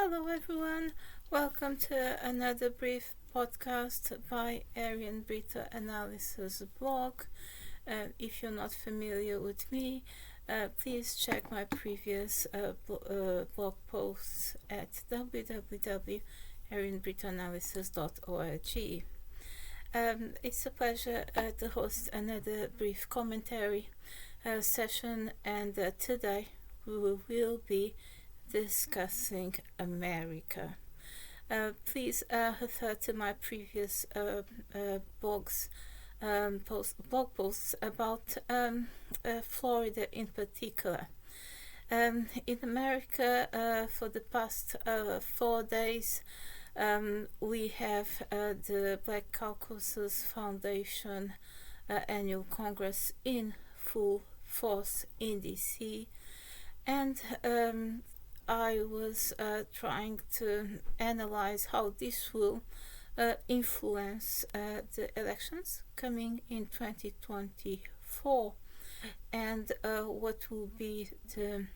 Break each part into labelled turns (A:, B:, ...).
A: Hello everyone, welcome to another brief podcast by Arian Brito Analysis blog. If you're not familiar with me, please check my previous blog posts at www.arianbritoanalysis.org. It's a pleasure to host another brief commentary session, and today we will be discussing America. Please refer to my previous blog posts about Florida in particular. In America, for the past 4 days, we have the Black Caucasus Foundation annual Congress in full force in DC, and I was trying to analyze how this will influence the elections coming in 2024, and what will be the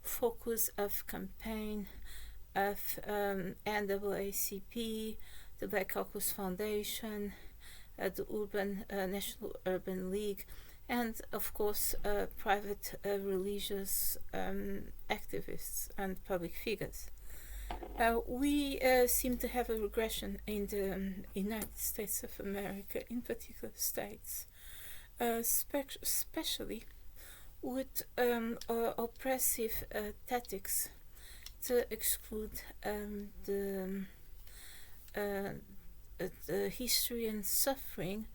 A: focus of campaign of NAACP, the Black Caucus Foundation, the National Urban League, and of course private religious activists and public figures. We seem to have a regression in the United States of America, in particular states, especially with oppressive tactics to exclude the history and suffering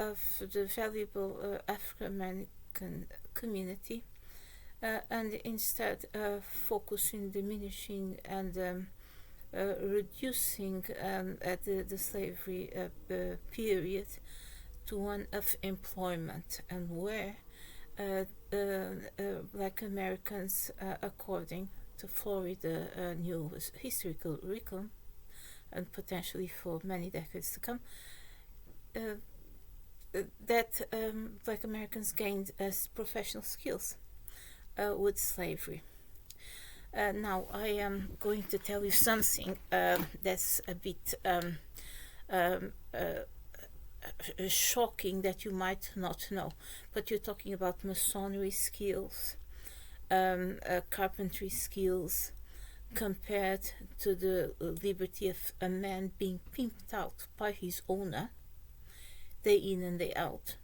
A: of the valuable African-American community, and instead focusing, diminishing, and reducing the slavery period to one of employment, and where Black Americans, according to Florida new historical curriculum, and potentially for many decades to come, that Black Americans gained as professional skills with slavery. Now I am going to tell you something that's a bit shocking, that you might not know, but you're talking about masonry skills, carpentry skills, compared to the liberty of a man being pimped out by his owner day in and day out,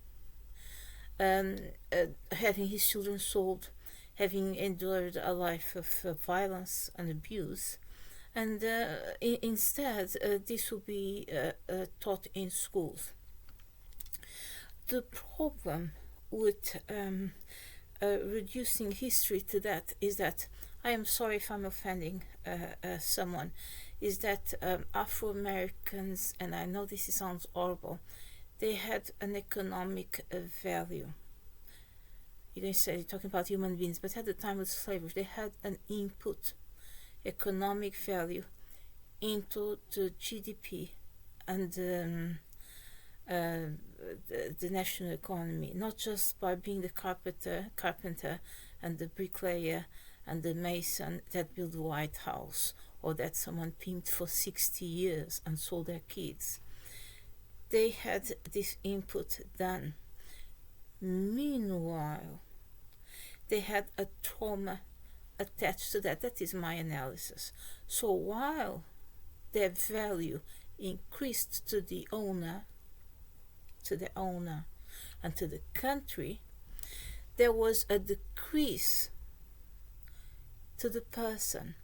A: having his children sold, having endured a life of violence and abuse, and instead this will be taught in schools. The problem with reducing history to that is that, I am sorry if I'm offending someone, is that Afro-Americans, and I know this sounds horrible, they had an economic value. You're going to say, you're talking about human beings, but at the time of slavery, they had an input, economic value into the GDP and the national economy, not just by being the carpenter and the bricklayer and the mason that built the White House, or that someone pimped for 60 years and sold their kids. They had this input done. Meanwhile, they had a trauma attached to that. That is my analysis. So while their value increased to the owner, and to the country, there was a decrease to the person,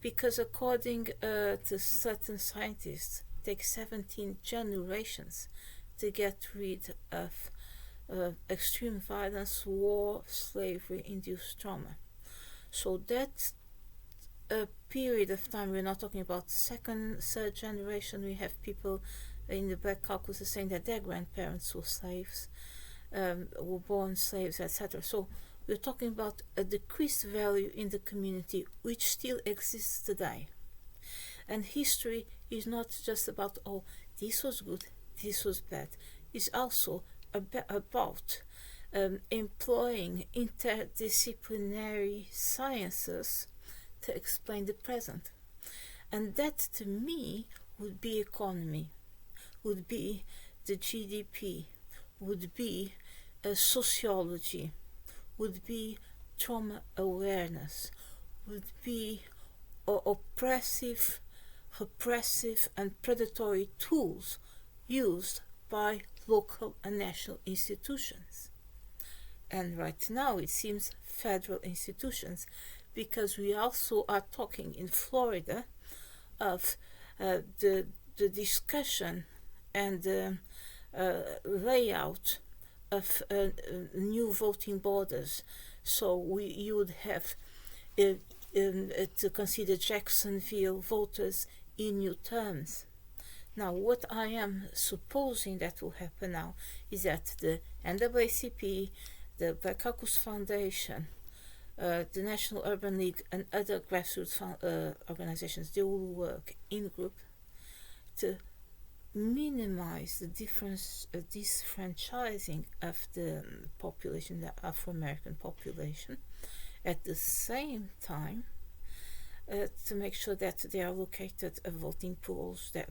A: because according to certain scientists, it takes 17 generations to get rid of extreme violence, war, slavery, induced trauma. So that period of time, we're not talking about second, third generation. We have people in the Black Caucasus saying that their grandparents were slaves, were born slaves, etc. So we're talking about a decreased value in the community, which still exists today. And history is not just about, oh, this was good, this was bad. It's also about employing interdisciplinary sciences to explain the present. And that to me would be economy, would be the GDP, would be sociology, would be trauma awareness, would be oppressive, repressive and predatory tools used by local and national institutions. And right now it seems federal institutions, because we also are talking in Florida of the discussion and layout of new voting borders. So you would have to consider Jacksonville voters in new terms. Now, what I am supposing that will happen now is that the NAACP, the Black Caucus Foundation, the National Urban League and other grassroots organizations, they will work in group to minimize the disfranchising of the population, the Afro-American population, at the same time to make sure that they are located at voting polls that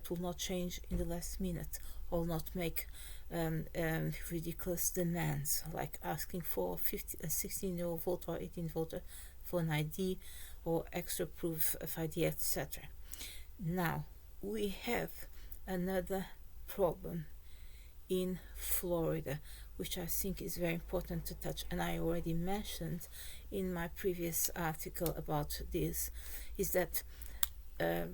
A: will not change in the last minute or not make ridiculous demands like asking for a 16-year-old voter or 18 voter for an ID or extra proof of ID, etc. Now, we have another problem in Florida, which I think is very important to touch, and I already mentioned in my previous article about this, is that I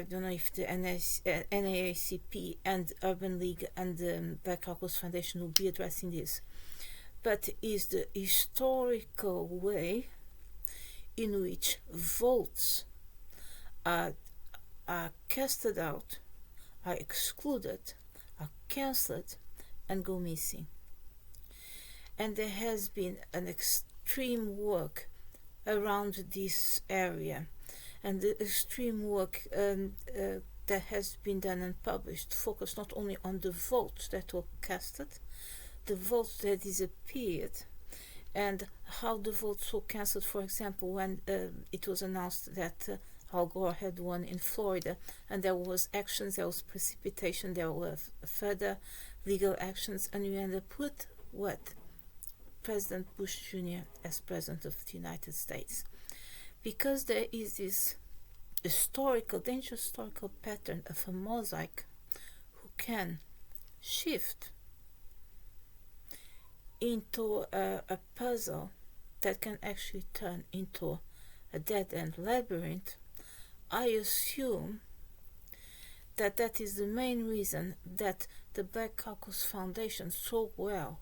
A: don't know if the NAACP and Urban League and the Black Caucus Foundation will be addressing this, but is the historical way in which votes are casted out, are excluded, are cancelled, and go missing. And there has been an extreme work around this area, and the extreme work that has been done and published focused not only on the votes that were casted, the votes that disappeared, and how the votes were cancelled. For example, when it was announced that Al Gore had won in Florida, and there was actions, there was precipitation, there were further legal actions, and we ended up with what? President Bush Jr. as President of the United States. Because there is this dangerous historical pattern of a mosaic who can shift into a puzzle that can actually turn into a dead-end labyrinth, I assume that that is the main reason that the Black Caucus Foundation so well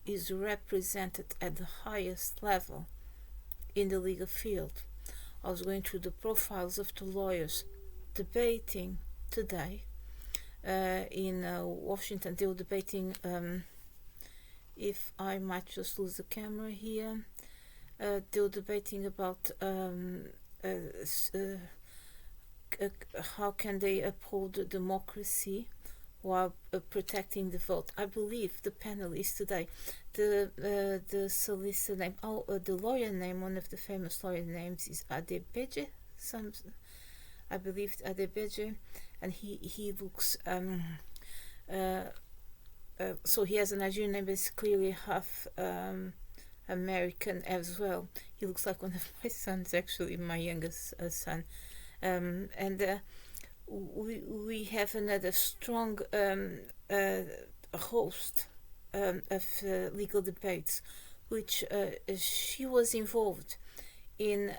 A: is represented at the highest level in the legal field. I was going through the profiles of the lawyers debating today in Washington. They were debating, if I might just lose the camera here, they were debating about how can they uphold democracy while protecting the vote. I believe the panelists today, the solicitor name, the lawyer name, one of the famous lawyer names is Adebeji, I believe Adebeji, and he looks so he has a Nigerian name, but is clearly half American as well. He looks like one of my sons, actually, my youngest son. And we have another strong host of legal debates, which she was involved in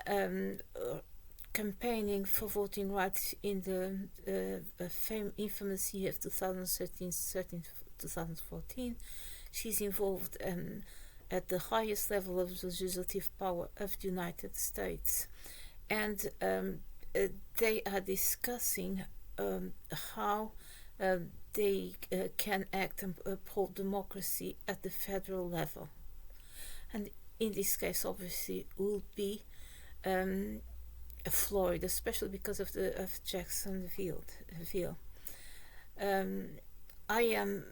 A: campaigning for voting rights in the infamous year of 2014. She's involved at the highest level of legislative power of the United States, and they are discussing how they can act and uphold democracy at the federal level. And in this case, obviously, will be Florida, especially because of Jacksonville. I am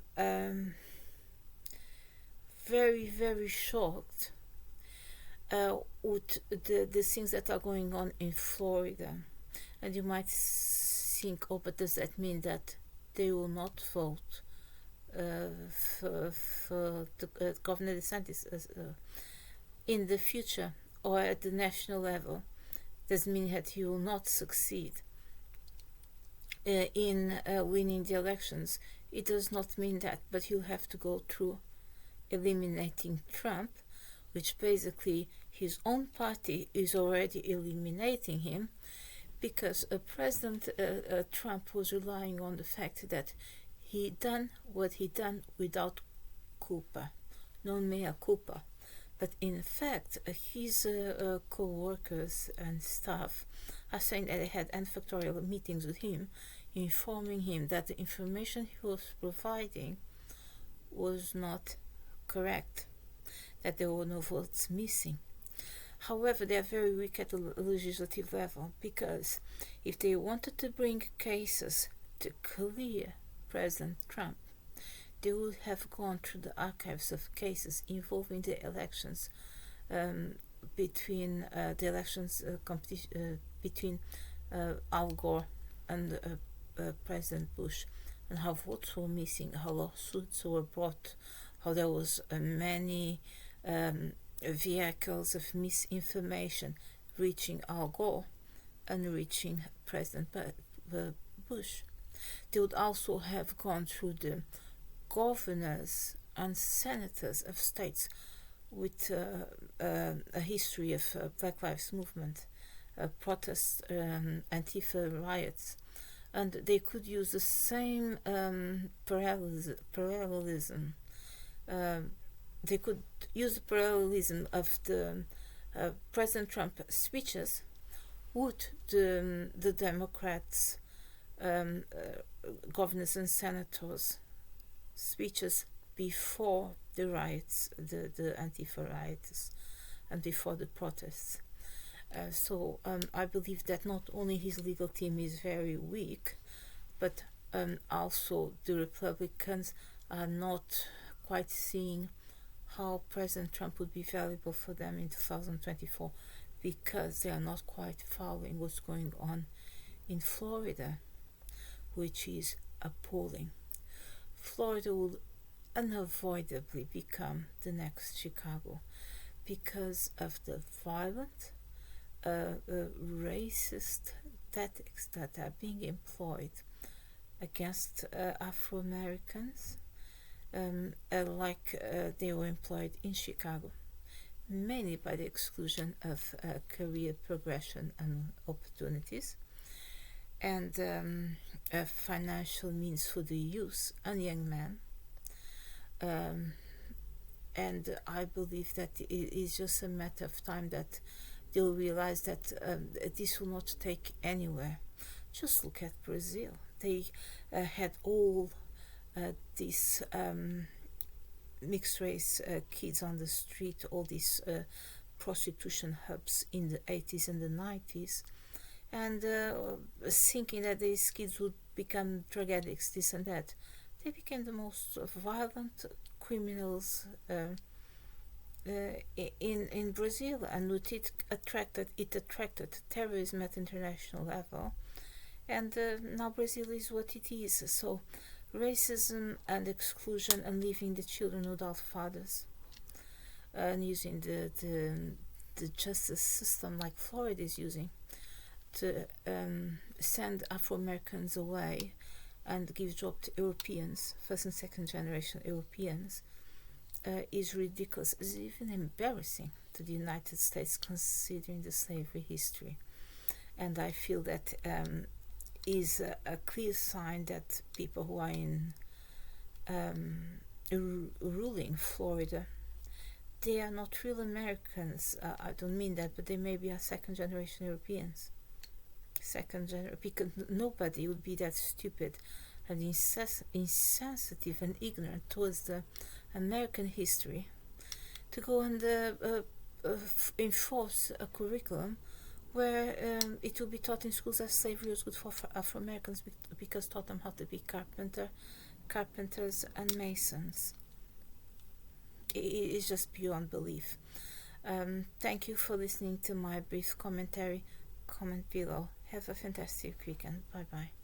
A: very, very shocked with the things that are going on in Florida. And you might think, oh, but does that mean that they will not vote for Governor DeSantis in the future or at the national level? Does mean that he will not succeed in winning the elections? It does not mean that, but he'll have to go through eliminating Trump, which basically his own party is already eliminating him, because President Trump was relying on the fact that he done what he done without culpa, no mea culpa. But in fact, his co-workers and staff are saying that they had n-factorial meetings with him, informing him that the information he was providing was not correct, that there were no votes missing. However, they are very weak at the legislative level, because if they wanted to bring cases to clear President Trump, they would have gone through the archives of cases involving the elections between between Al Gore and President Bush, and how votes were missing, how lawsuits were brought, how there was many vehicles of misinformation reaching Al Gore and reaching President Bush. They would also have gone through the governors and senators of states with a history of Black Lives Movement, protests, Antifa riots, and they could use the same parallelism. They could use the parallelism of the President Trump speeches with the Democrats, governors and senators speeches before the riots, the Antifa riots, and before the protests. So I believe that not only his legal team is very weak, but also the Republicans are not quite seeing how President Trump would be valuable for them in 2024, because they are not quite following what's going on in Florida, which is appalling. Florida will unavoidably become the next Chicago because of the violent, racist tactics that are being employed against Afro-Americans, like they were employed in Chicago, mainly by the exclusion of career progression and opportunities, and financial means for the youth and young men. And I believe that it is just a matter of time that they'll realize that this will not take anywhere. Just look at Brazil. They had all these mixed race kids on the street, all these prostitution hubs in the 80s and the 90s, and thinking that these kids would become drug addicts, this and that. They became the most violent criminals in Brazil, and it attracted terrorism at international level, and now Brazil is what it is. So racism and exclusion and leaving the children without fathers, and using the justice system like Florida is using to send Afro-Americans away and give job to Europeans, first and second generation Europeans, is ridiculous. It's even embarrassing to the United States, considering the slavery history. And I feel that is a clear sign that people who are in ruling Florida, they are not real Americans. I don't mean that, but they maybe are second generation Europeans. Because nobody would be that stupid and insensitive and ignorant towards the American history to go and enforce a curriculum where it will be taught in schools that slavery was good for Afro-Americans because taught them how to be carpenters and masons. It is just beyond belief. Thank you for listening to my brief commentary. Comment below. Have a fantastic weekend. Bye bye.